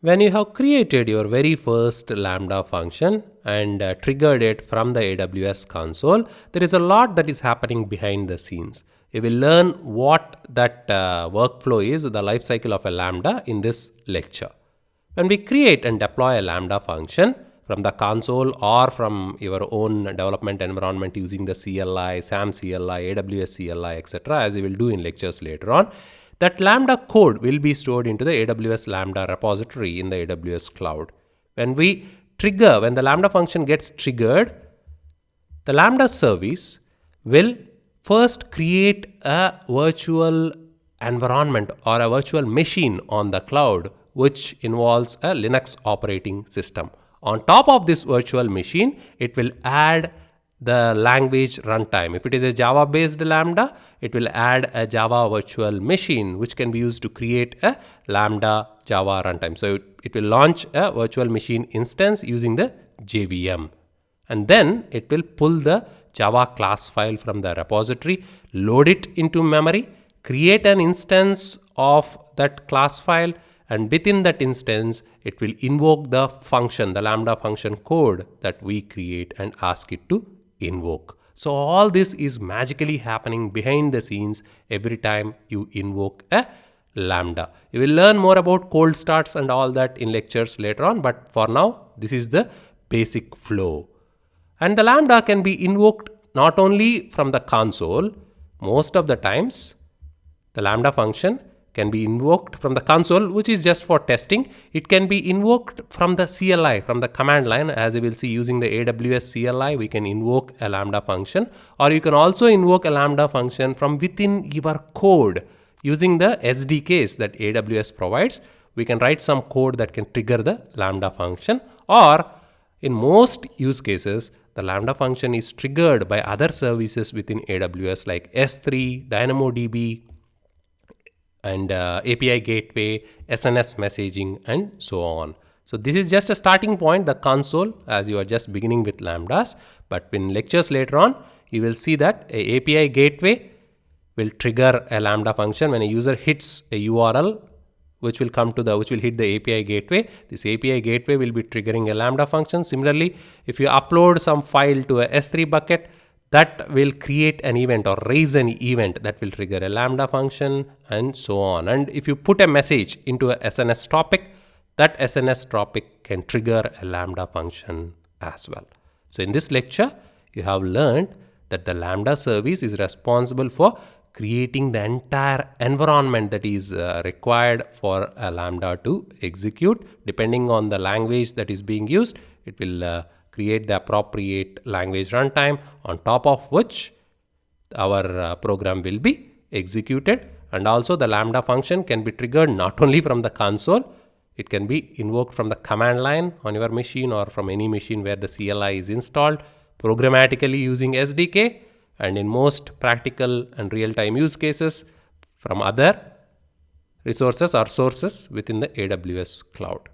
When you have created your very first Lambda function and triggered it from the AWS console, there is a lot that is happening behind the scenes. You will learn what that workflow is, the life cycle of a Lambda in this lecture. When we create and deploy a Lambda function from the console or from your own development environment using the CLI, SAM CLI, AWS CLI, etc., as we will do in lectures later on, that Lambda code will be stored into the AWS Lambda repository in the AWS cloud. When the Lambda function gets triggered, the Lambda service will first create a virtual environment or a virtual machine on the cloud, which involves a Linux operating system. On top of this virtual machine, it will add the language runtime. If it is a Java based Lambda, it will add a Java virtual machine which can be used to create a Lambda Java runtime. So it will launch a virtual machine instance using the JVM, and then it will pull the Java class file from the repository, load it into memory, create an instance of that class file, and within that instance it will invoke the function, the Lambda function code that we create, and ask it to invoke. So all this is magically happening behind the scenes every time you invoke a Lambda. You will learn more about cold starts and all that in lectures later on, but for now this is the basic flow. And the Lambda can be invoked not only from the console. Most of the times the Lambda function can be invoked from the console, which is just for testing. It can be invoked from the CLI, from the command line. As you will see, using the AWS CLI, we can invoke a Lambda function, or you can also invoke a Lambda function from within your code using the SDKs that AWS provides. We can write some code that can trigger the Lambda function, or in most use cases, the Lambda function is triggered by other services within AWS like S3, DynamoDB, and API gateway, SNS messaging, and so on. So this is just a starting point, the console, as you are just beginning with Lambdas. But in lectures later on, you will see that a API gateway will trigger a Lambda function when a user hits a URL, which will hit the API gateway. This API gateway will be triggering a Lambda function. Similarly, if you upload some file to a S3 bucket, that will create an event or raise an event that will trigger a Lambda function, and so on. And if you put a message into a SNS topic, that SNS topic can trigger a Lambda function as well. So in this lecture, you have learned that the Lambda service is responsible for creating the entire environment that is required for a Lambda to execute. Depending on the language that is being used, it will create the appropriate language runtime, on top of which our program will be executed. And also the Lambda function can be triggered not only from the console, it can be invoked from the command line on your machine or from any machine where the CLI is installed, programmatically using SDK, and in most practical and real-time use cases from other resources or sources within the AWS cloud.